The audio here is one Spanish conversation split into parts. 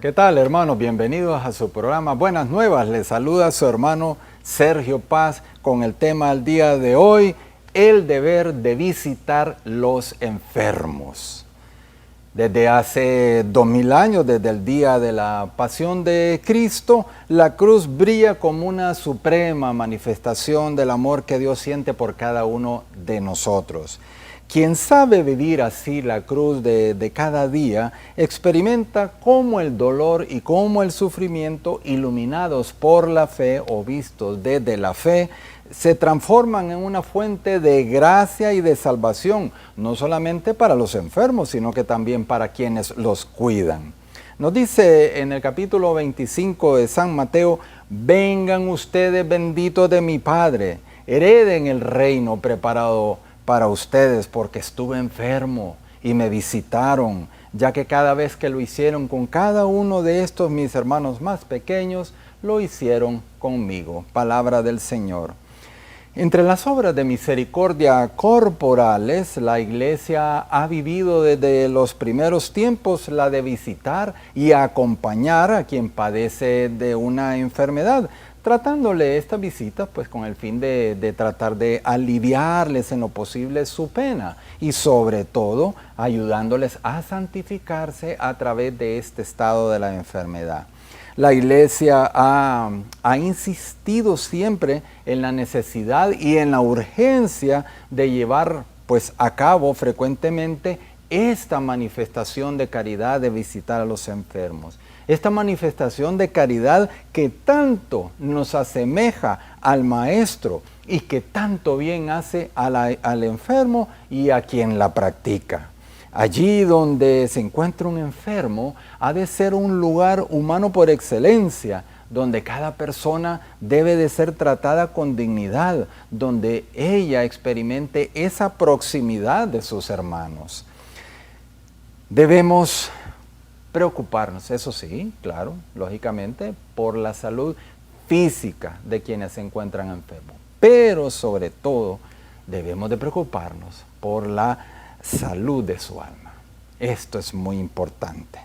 ¿Qué tal, hermanos? Bienvenidos a su programa Buenas Nuevas. Les saluda su hermano Sergio Paz con el tema del día de hoy, el deber de visitar los enfermos. Desde hace 2000 años, desde el día de la pasión de Cristo, la cruz brilla como una suprema manifestación del amor que Dios siente por cada uno de nosotros. Quien sabe vivir así la cruz de cada día, experimenta cómo el dolor y cómo el sufrimiento, iluminados por la fe o vistos desde la fe, se transforman en una fuente de gracia y de salvación, no solamente para los enfermos, sino que también para quienes los cuidan. Nos dice en el capítulo 25 de San Mateo: vengan ustedes benditos de mi Padre, hereden el reino preparado para ustedes, porque estuve enfermo y me visitaron, ya que cada vez que lo hicieron con cada uno de estos mis hermanos más pequeños, lo hicieron conmigo. Palabra del Señor. Entre las obras de misericordia corporales, la Iglesia ha vivido desde los primeros tiempos la de visitar y acompañar a quien padece de una enfermedad, tratándole esta visita pues con el fin de tratar de aliviarles en lo posible su pena y sobre todo ayudándoles a santificarse a través de este estado de la enfermedad. La Iglesia ha insistido siempre en la necesidad y en la urgencia de llevar pues a cabo frecuentemente esta manifestación de caridad de visitar a los enfermos. Esta manifestación de caridad que tanto nos asemeja al Maestro y que tanto bien hace al enfermo y a quien la practica. Allí donde se encuentra un enfermo, ha de ser un lugar humano por excelencia, donde cada persona debe de ser tratada con dignidad, donde ella experimente esa proximidad de sus hermanos. Debemos preocuparnos, eso sí, claro, lógicamente, por la salud física de quienes se encuentran enfermos. Pero sobre todo, debemos de preocuparnos por la salud de su alma. Esto es muy importante.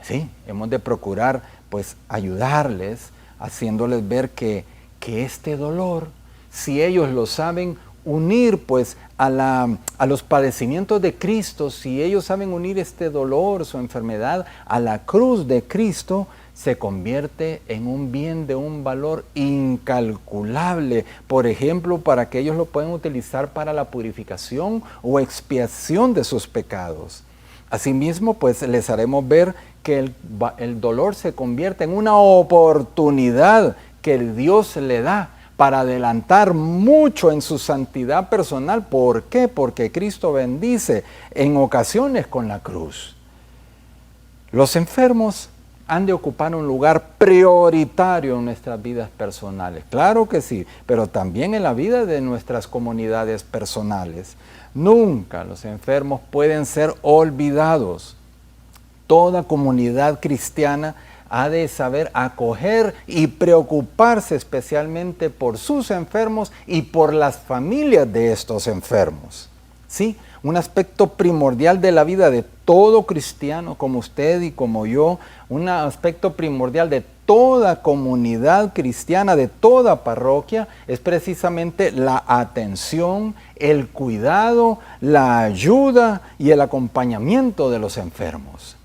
Sí, hemos de procurar pues ayudarles, haciéndoles ver que este dolor, si ellos lo saben unir pues a los padecimientos de Cristo, si ellos saben unir este dolor, su enfermedad, a la cruz de Cristo, se convierte en un bien de un valor incalculable. Por ejemplo, para que ellos lo puedan utilizar para la purificación o expiación de sus pecados. Asimismo, pues les haremos ver que el dolor se convierte en una oportunidad que Dios le da para adelantar mucho en su santidad personal. ¿Por qué? Porque Cristo bendice en ocasiones con la cruz. Los enfermos han de ocupar un lugar prioritario en nuestras vidas personales. Claro que sí, pero también en la vida de nuestras comunidades personales. Nunca los enfermos pueden ser olvidados. Toda comunidad cristiana ha de saber acoger y preocuparse especialmente por sus enfermos y por las familias de estos enfermos. ¿Sí? Un aspecto primordial de la vida de todo cristiano como usted y como yo, un aspecto primordial de toda comunidad cristiana, de toda parroquia, es precisamente la atención, el cuidado, la ayuda y el acompañamiento de los enfermos.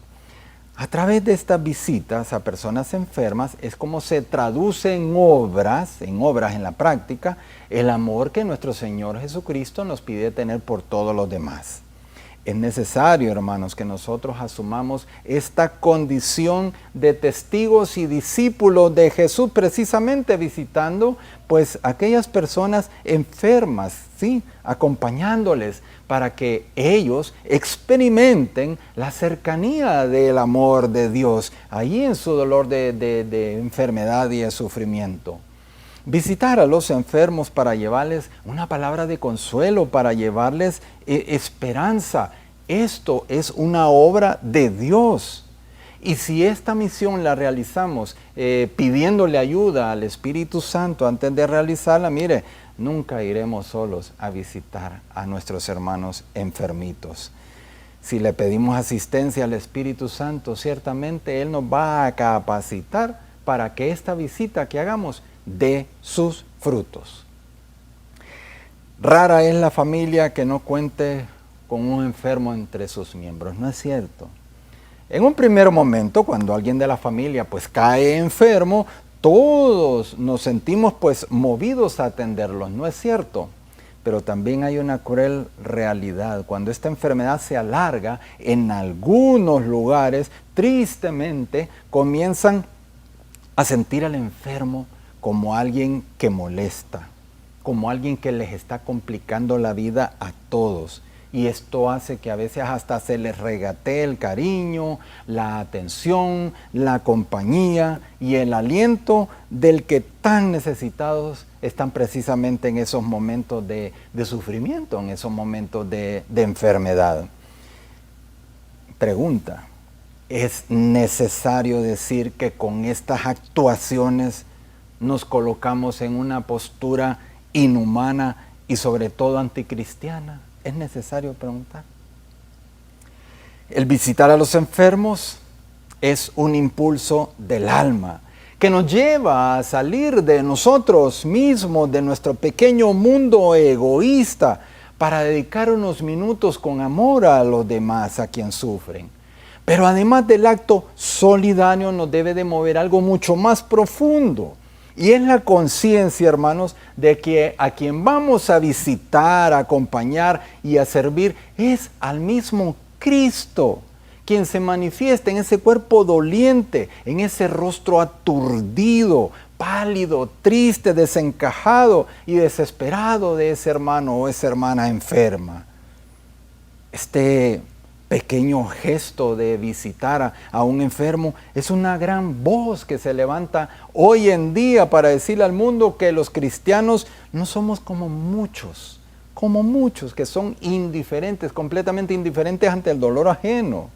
A través de estas visitas a personas enfermas es como se traduce en obras en la práctica, el amor que nuestro Señor Jesucristo nos pide tener por todos los demás. Es necesario, hermanos, que nosotros asumamos esta condición de testigos y discípulos de Jesús, precisamente visitando pues aquellas personas enfermas, ¿sí? Acompañándoles para que ellos experimenten la cercanía del amor de Dios allí en su dolor de enfermedad y de sufrimiento. Visitar a los enfermos para llevarles una palabra de consuelo, para llevarles esperanza. Esto es una obra de Dios. Y si esta misión la realizamos pidiéndole ayuda al Espíritu Santo antes de realizarla, mire, nunca iremos solos a visitar a nuestros hermanos enfermitos. Si le pedimos asistencia al Espíritu Santo, ciertamente Él nos va a capacitar para que esta visita que hagamos dé sus frutos. Rara es la familia que no cuente con un enfermo entre sus miembros, ¿no es cierto? En un primer momento, cuando alguien de la familia pues cae enfermo, todos nos sentimos pues movidos a atenderlos, ¿no es cierto? Pero también hay una cruel realidad. Cuando esta enfermedad se alarga, en algunos lugares, tristemente, comienzan a sentir al enfermo como alguien que molesta, como alguien que les está complicando la vida a todos. Y esto hace que a veces hasta se les regatee el cariño, la atención, la compañía y el aliento del que tan necesitados están precisamente en esos momentos de sufrimiento, en esos momentos de enfermedad. Pregunta, ¿es necesario decir que con estas actuaciones nos colocamos en una postura inhumana y sobre todo anticristiana? Es necesario preguntar. El visitar a los enfermos es un impulso del alma que nos lleva a salir de nosotros mismos, de nuestro pequeño mundo egoísta, para dedicar unos minutos con amor a los demás, a quien sufren. Pero además del acto solidario nos debe de mover algo mucho más profundo. Y es la conciencia, hermanos, de que a quien vamos a visitar, a acompañar y a servir es al mismo Cristo, quien se manifiesta en ese cuerpo doliente, en ese rostro aturdido, pálido, triste, desencajado y desesperado de ese hermano o esa hermana enferma. Este pequeño gesto de visitar a un enfermo es una gran voz que se levanta hoy en día para decirle al mundo que los cristianos no somos como muchos que son indiferentes, completamente indiferentes ante el dolor ajeno.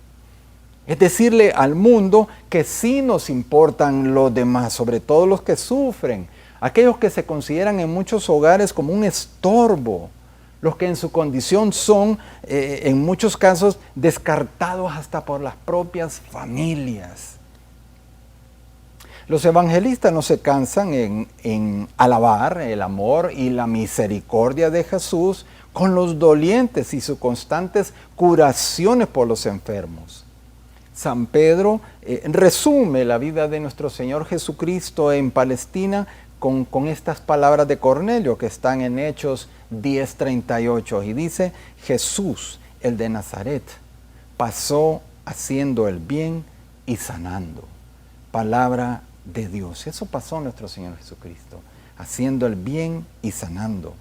Es decirle al mundo que sí nos importan los demás, sobre todo los que sufren, aquellos que se consideran en muchos hogares como un estorbo, los que en su condición son, en muchos casos, descartados hasta por las propias familias. Los evangelistas no se cansan en alabar el amor y la misericordia de Jesús con los dolientes y sus constantes curaciones por los enfermos. San Pedro resume la vida de nuestro Señor Jesucristo en Palestina con estas palabras de Cornelio que están en Hechos 10:38 y dice: Jesús, el de Nazaret, pasó haciendo el bien y sanando. Palabra de Dios. Eso pasó nuestro Señor Jesucristo, haciendo el bien y sanando.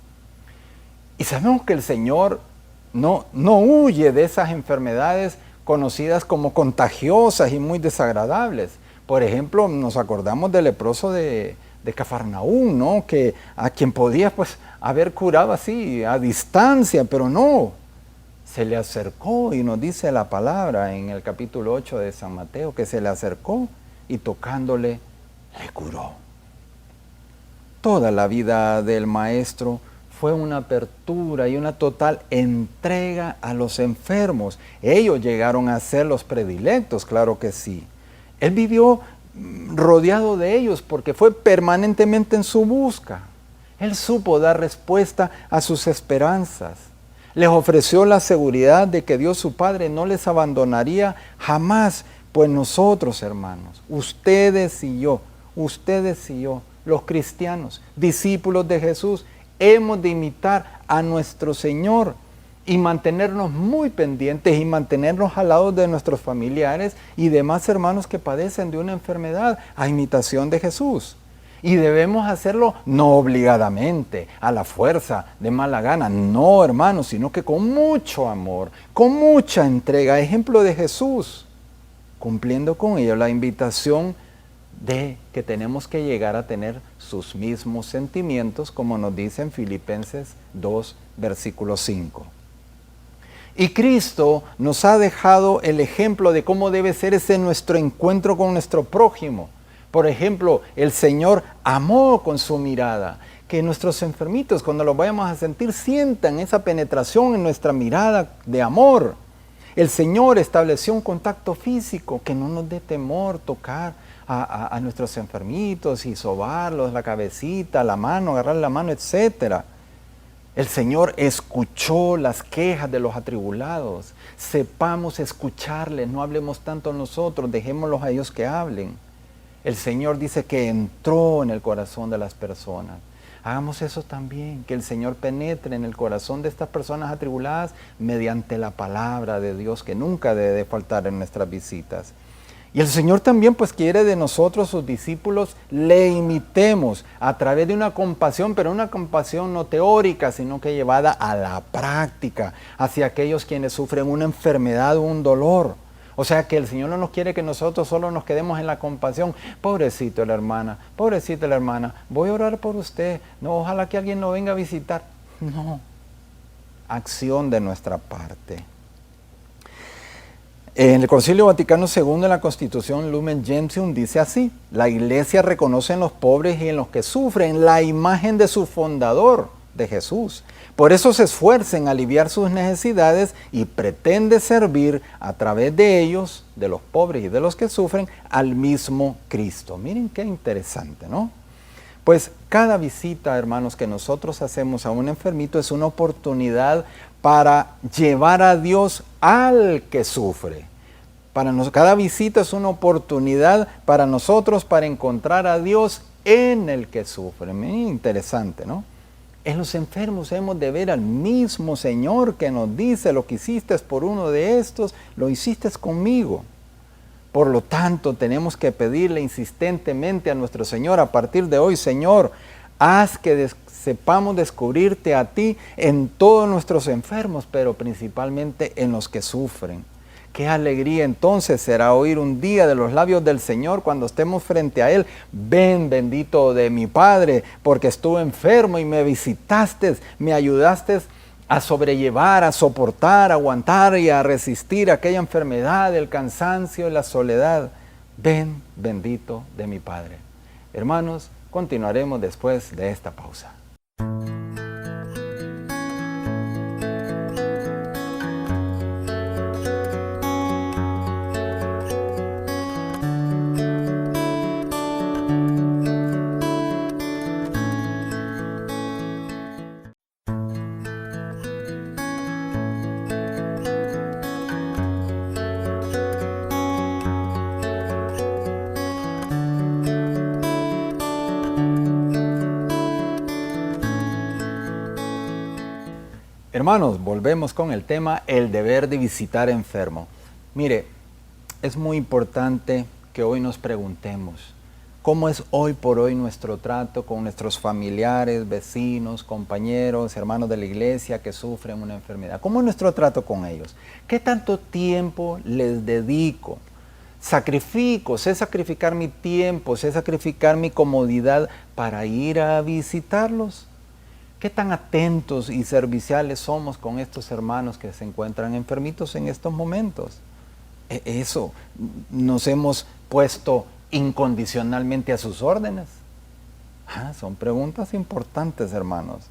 Y sabemos que el Señor no huye de esas enfermedades conocidas como contagiosas y muy desagradables. Por ejemplo, nos acordamos del leproso de Cafarnaúm, ¿no? Que a quien podía pues haber curado así a distancia, pero no, se le acercó y nos dice la palabra en el capítulo 8 de San Mateo que se le acercó y tocándole le curó. Toda la vida del maestro fue una apertura y una total entrega a los enfermos. Ellos llegaron a ser los predilectos, claro que sí. Él vivió rodeado de ellos porque fue permanentemente en su busca. Él supo dar respuesta a sus esperanzas. Les ofreció la seguridad de que Dios su Padre no les abandonaría jamás, pues nosotros, hermanos, ustedes y yo, los cristianos, discípulos de Jesús, hemos de imitar a nuestro Señor y mantenernos muy pendientes y mantenernos al lado de nuestros familiares y demás hermanos que padecen de una enfermedad, a imitación de Jesús. Y debemos hacerlo no obligadamente, a la fuerza, de mala gana, no hermanos, sino que con mucho amor, con mucha entrega, ejemplo de Jesús, cumpliendo con ello la invitación de que tenemos que llegar a tener sus mismos sentimientos, como nos dice en Filipenses 2, versículo 5. Y Cristo nos ha dejado el ejemplo de cómo debe ser ese nuestro encuentro con nuestro prójimo. Por ejemplo, el Señor amó con su mirada. Que nuestros enfermitos, cuando los vayamos a sentir, sientan esa penetración en nuestra mirada de amor. El Señor estableció un contacto físico, que no nos dé temor tocar a nuestros enfermitos y sobarlos, la cabecita, la mano, agarrar la mano, etc. El Señor escuchó las quejas de los atribulados. Sepamos escucharles, no hablemos tanto nosotros, dejémoslos a ellos que hablen. El Señor dice que entró en el corazón de las personas. Hagamos eso también, que el Señor penetre en el corazón de estas personas atribuladas mediante la palabra de Dios, que nunca debe faltar en nuestras visitas. Y el Señor también pues quiere de nosotros, sus discípulos, le imitemos a través de una compasión, pero una compasión no teórica, sino que llevada a la práctica, hacia aquellos quienes sufren una enfermedad o un dolor. O sea que el Señor no nos quiere que nosotros solo nos quedemos en la compasión. Pobrecito la hermana, pobrecita la hermana, voy a orar por usted. No, ojalá que alguien lo venga a visitar. No, acción de nuestra parte. En el Concilio Vaticano II, en la Constitución Lumen Gentium, dice así: la Iglesia reconoce en los pobres y en los que sufren la imagen de su fundador, de Jesús. Por eso se esfuerza en aliviar sus necesidades y pretende servir a través de ellos, de los pobres y de los que sufren, al mismo Cristo. Miren qué interesante, ¿no? Pues cada visita, hermanos, que nosotros hacemos a un enfermito es una oportunidad para llevar a Dios al que sufre. Cada visita es una oportunidad para nosotros para encontrar a Dios en el que sufre. Miren, interesante, ¿no? En los enfermos hemos de ver al mismo Señor que nos dice: lo que hiciste por uno de estos, lo hiciste conmigo. Por lo tanto, tenemos que pedirle insistentemente a nuestro Señor a partir de hoy: Señor, haz que sepamos descubrirte a ti en todos nuestros enfermos, pero principalmente en los que sufren. Qué alegría entonces será oír un día de los labios del Señor cuando estemos frente a Él: ven, bendito de mi Padre, porque estuve enfermo y me visitaste, me ayudaste a sobrellevar, a soportar, a aguantar y a resistir aquella enfermedad, el cansancio y la soledad. Ven, bendito de mi Padre. Hermanos, continuaremos después de esta pausa. Hermanos, volvemos con el tema, el deber de visitar enfermo. Mire, es muy importante que hoy nos preguntemos, ¿cómo es hoy por hoy nuestro trato con nuestros familiares, vecinos, compañeros, hermanos de la iglesia que sufren una enfermedad? ¿Cómo es nuestro trato con ellos? ¿Qué tanto tiempo les dedico? Sé sacrificar mi tiempo, sé sacrificar mi comodidad para ir a visitarlos. ¿Qué tan atentos y serviciales somos con estos hermanos que se encuentran enfermitos en estos momentos? Eso, nos hemos puesto incondicionalmente a sus órdenes. Son preguntas importantes, hermanos.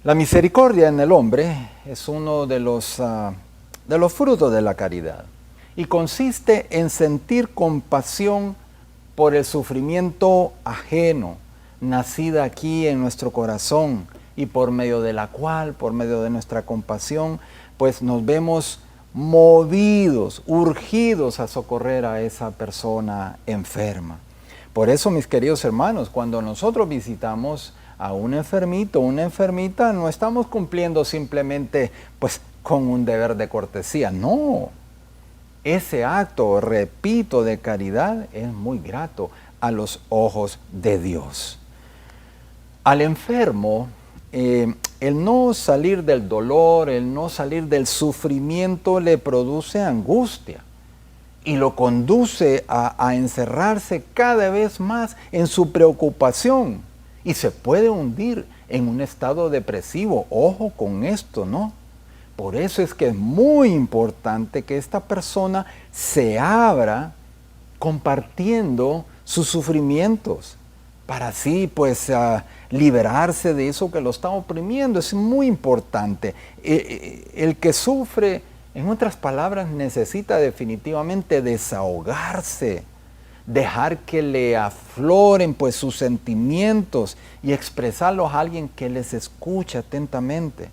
La misericordia en el hombre es uno de los frutos de la caridad y consiste en sentir compasión por el sufrimiento ajeno, nacida aquí en nuestro corazón, y por medio de la cual, por medio de nuestra compasión, pues nos vemos movidos, urgidos a socorrer a esa persona enferma. Por eso, mis queridos hermanos, cuando nosotros visitamos a un enfermito, una enfermita, no estamos cumpliendo simplemente pues con un deber de cortesía, no. Ese acto, repito, de caridad es muy grato a los ojos de Dios. Al enfermo, el no salir del dolor, el no salir del sufrimiento le produce angustia y lo conduce a encerrarse cada vez más en su preocupación y se puede hundir en un estado depresivo. Ojo con esto, ¿no? Por eso es que es muy importante que esta persona se abra compartiendo sus sufrimientos, para así pues liberarse de eso que lo está oprimiendo. Es muy importante. El que sufre En otras palabras, necesita definitivamente desahogarse, dejar que le afloren pues sus sentimientos y expresarlos a alguien que les escuche atentamente.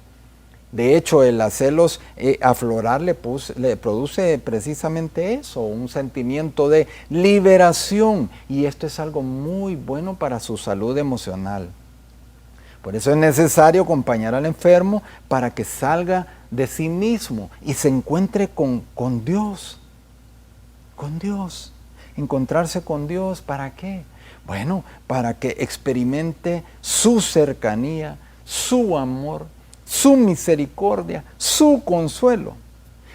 De hecho, el hacerlos aflorar le produce precisamente eso, un sentimiento de liberación, y esto es algo muy bueno para su salud emocional. Por eso es necesario acompañar al enfermo para que salga de sí mismo y se encuentre con Dios. Con Dios. Encontrarse con Dios, ¿para qué? Bueno, para que experimente su cercanía, su amor, su misericordia, su consuelo.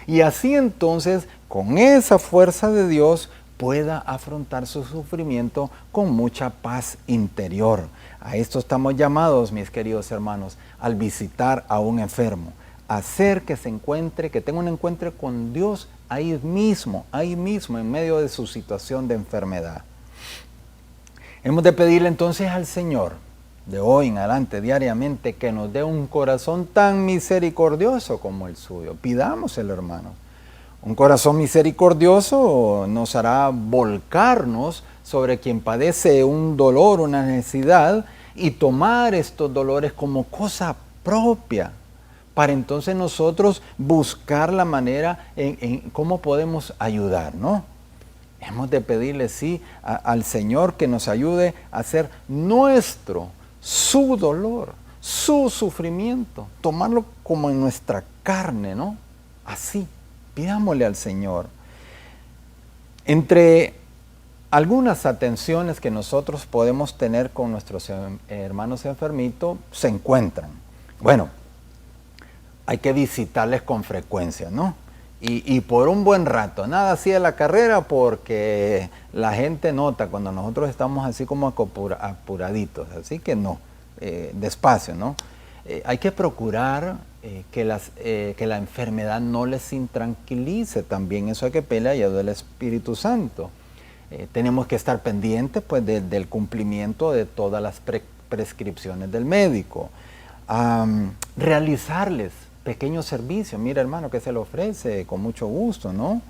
Y así entonces, con esa fuerza de Dios, pueda afrontar su sufrimiento con mucha paz interior. A esto estamos llamados, mis queridos hermanos, al visitar a un enfermo, hacer que se encuentre, que tenga un encuentro con Dios ahí mismo, en medio de su situación de enfermedad. Hemos de pedirle entonces al Señor, de hoy en adelante, diariamente, que nos dé un corazón tan misericordioso como el suyo. Pidámoselo, hermanos. Un corazón misericordioso nos hará volcarnos sobre quien padece un dolor, una necesidad, y tomar estos dolores como cosa propia, para entonces nosotros buscar la manera en cómo podemos ayudar, ¿no? Hemos de pedirle, sí, al Señor que nos ayude a hacer nuestro, su dolor, su sufrimiento, tomarlo como en nuestra carne, ¿no? Así. Pidámosle al Señor. Entre algunas atenciones que nosotros podemos tener con nuestros hermanos enfermitos se encuentran. Bueno, hay que visitarles con frecuencia, ¿no? Y por un buen rato, nada así de la carrera, porque la gente nota cuando nosotros estamos así como apuraditos, así que no, despacio, ¿no? Hay que procurar que la enfermedad no les intranquilice, también eso hay que pedirle ayuda del Espíritu Santo. Tenemos que estar pendientes pues, del cumplimiento de todas las prescripciones del médico. Realizarles pequeños servicios, mira hermano que se le ofrece con mucho gusto, ¿no?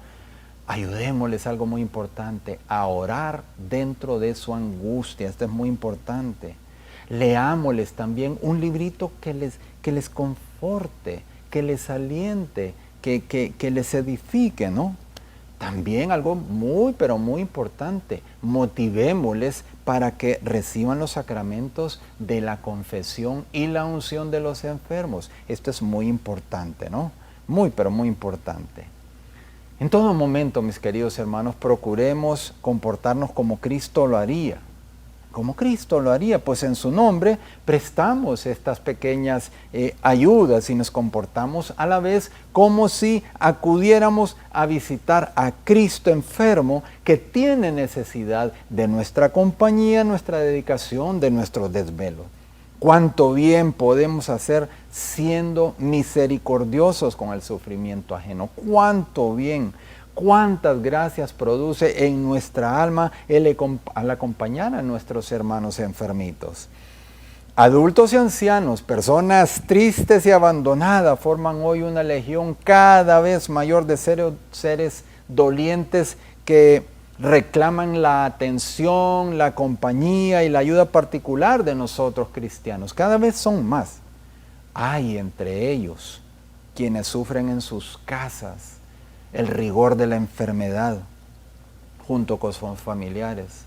Ayudémosles, algo muy importante, a orar dentro de su angustia, esto es muy importante. Leámosles también un librito que les conforte, que les aliente, que les edifique, ¿no? También algo muy, pero muy importante, motivémosles para que reciban los sacramentos de la confesión y la unción de los enfermos. Esto es muy importante, ¿no? Muy, pero muy importante. En todo momento, mis queridos hermanos, procuremos comportarnos como Cristo lo haría. Como Cristo lo haría, pues en su nombre prestamos estas pequeñas ayudas y nos comportamos a la vez como si acudiéramos a visitar a Cristo enfermo que tiene necesidad de nuestra compañía, nuestra dedicación, de nuestro desvelo. Cuánto bien podemos hacer siendo misericordiosos con el sufrimiento ajeno. Cuánto bien. Cuántas gracias produce en nuestra alma al acompañar a nuestros hermanos enfermitos. Adultos y ancianos, personas tristes y abandonadas, forman hoy una legión cada vez mayor de seres dolientes que reclaman la atención, la compañía y la ayuda particular de nosotros cristianos. Cada vez son más. Hay entre ellos quienes sufren en sus casas el rigor de la enfermedad junto con sus familiares.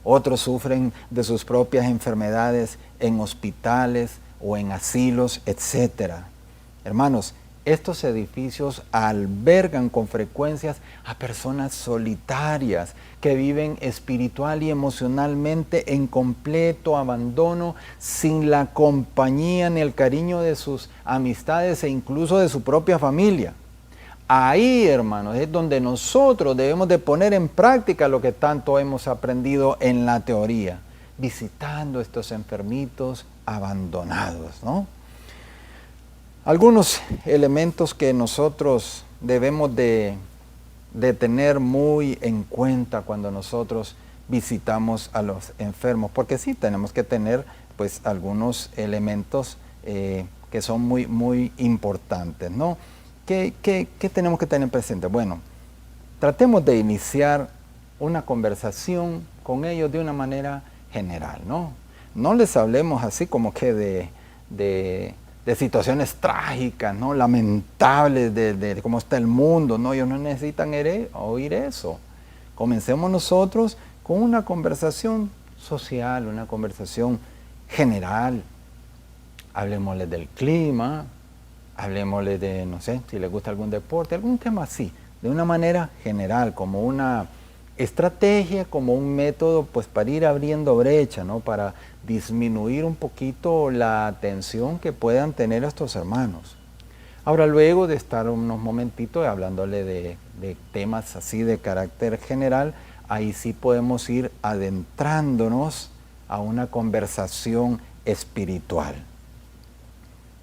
Otros sufren de sus propias enfermedades en hospitales o en asilos, etc. Hermanos, estos edificios albergan con frecuencia a personas solitarias que viven espiritual y emocionalmente en completo abandono, sin la compañía ni el cariño de sus amistades e incluso de su propia familia. Ahí, hermanos, es donde nosotros debemos de poner en práctica lo que tanto hemos aprendido en la teoría, visitando estos enfermitos abandonados, ¿no? Algunos elementos que nosotros debemos de tener muy en cuenta cuando nosotros visitamos a los enfermos, porque sí tenemos que tener pues algunos elementos que son muy, muy importantes, ¿no? ¿Qué tenemos que tener presente? Bueno, tratemos de iniciar una conversación con ellos de una manera general, ¿no? No les hablemos así como que de situaciones trágicas, ¿no? Lamentables de cómo está el mundo, ¿no? Ellos no necesitan oír eso. Comencemos nosotros con una conversación social, una conversación general. Hablemosles del clima, hablemosles de, no sé, si les gusta algún deporte, algún tema así, de una manera general, como una estrategia, como un método, pues para ir abriendo brecha, ¿no? Para disminuir un poquito la tensión que puedan tener estos hermanos. Ahora, luego de estar unos momentitos hablándole de temas así de carácter general, ahí sí podemos ir adentrándonos a una conversación espiritual.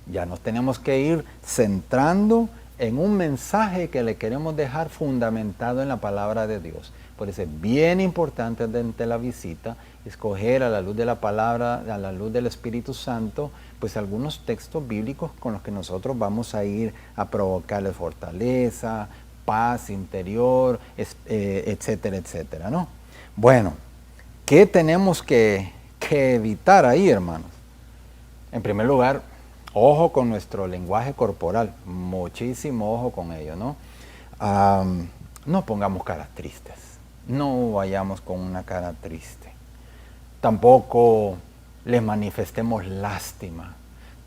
Ya nos tenemos que ir centrando en un mensaje que le queremos dejar fundamentado en la palabra de Dios. Por eso es bien importante durante la visita escoger a la luz de la palabra, a la luz del Espíritu Santo, pues algunos textos bíblicos con los que nosotros vamos a ir a provocarles fortaleza, paz interior, etcétera, etcétera, ¿no? Bueno, ¿qué tenemos que evitar ahí, hermanos? En primer lugar, ojo con nuestro lenguaje corporal, muchísimo ojo con ello, ¿no? No pongamos caras tristes, no vayamos con una cara triste. Tampoco les manifestemos lástima.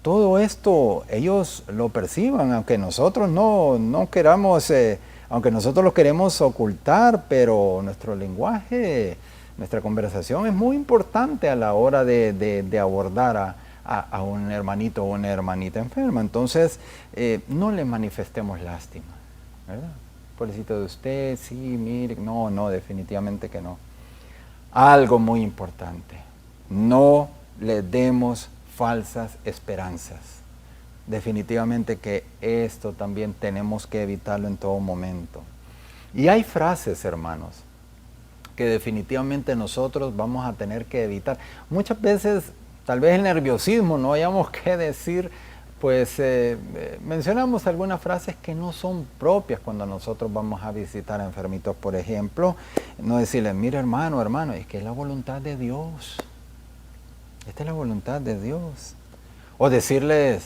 Todo esto ellos lo perciban, aunque nosotros no queramos, aunque nosotros lo queremos ocultar, pero nuestro lenguaje, nuestra conversación es muy importante a la hora de abordar a un hermanito o una hermanita enferma. Entonces, no le manifestemos lástima, ¿verdad? Pobrecito de usted, sí, mire, no, definitivamente que no. Algo muy importante, no le demos falsas esperanzas. Definitivamente que esto también tenemos que evitarlo en todo momento. Y hay frases, hermanos, que definitivamente nosotros vamos a tener que evitar. Muchas veces, tal vez el nerviosismo, no hayamos que decir, pues mencionamos algunas frases que no son propias cuando nosotros vamos a visitar a enfermitos, por ejemplo. No decirles, mira hermano, es que es la voluntad de Dios. Esta es la voluntad de Dios. O decirles,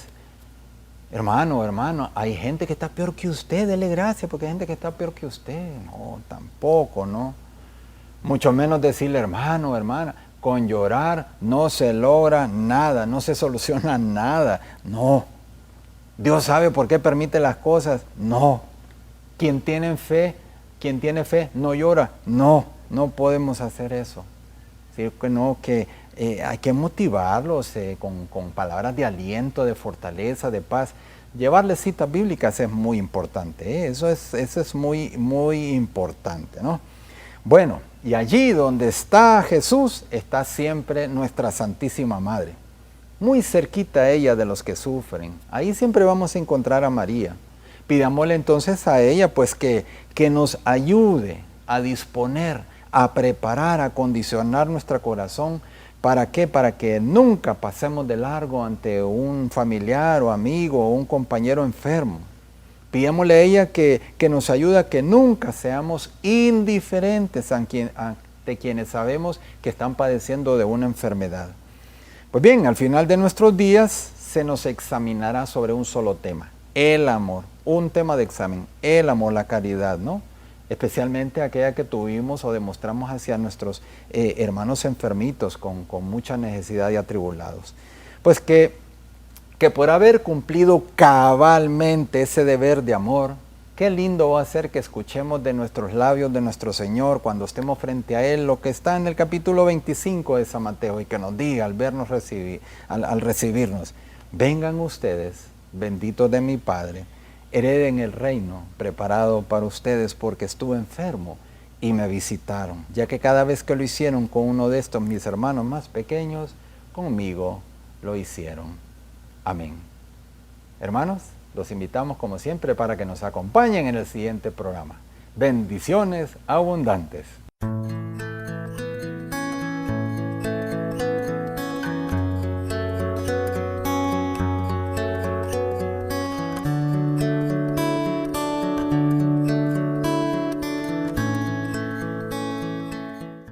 hermano, hay gente que está peor que usted, dele gracias porque hay gente que está peor que usted. No, tampoco, ¿no? Mucho menos decirle, hermana, con llorar no se logra nada, no se soluciona nada. No. Dios sabe por qué permite las cosas. No. Quien tiene fe no llora. No podemos hacer eso. ¿Sí? Que hay que motivarlos con palabras de aliento, de fortaleza, de paz. Llevarles citas bíblicas es muy importante. Eso es muy, muy importante, ¿no? Bueno, y allí donde está Jesús, está siempre nuestra Santísima Madre. Muy cerquita a ella de los que sufren. Ahí siempre vamos a encontrar a María. Pidámosle entonces a ella pues que nos ayude a disponer, a preparar, a condicionar nuestro corazón. ¿Para qué? Para que nunca pasemos de largo ante un familiar o amigo o un compañero enfermo. Pidámosle a ella que nos ayude a que nunca seamos indiferentes ante quienes sabemos que están padeciendo de una enfermedad. Pues bien, al final de nuestros días se nos examinará sobre un solo tema, el amor, un tema de examen, el amor, la caridad, ¿no? Especialmente aquella que tuvimos o demostramos hacia nuestros hermanos enfermitos con mucha necesidad y atribulados. Pues que por haber cumplido cabalmente ese deber de amor, qué lindo va a ser que escuchemos de nuestros labios de nuestro Señor cuando estemos frente a Él lo que está en el capítulo 25 de San Mateo y que nos diga al vernos al recibirnos, vengan ustedes, benditos de mi Padre, hereden el reino preparado para ustedes porque estuve enfermo y me visitaron, ya que cada vez que lo hicieron con uno de estos mis hermanos más pequeños, conmigo lo hicieron. Amén. Hermanos, los invitamos como siempre para que nos acompañen en el siguiente programa. Bendiciones abundantes.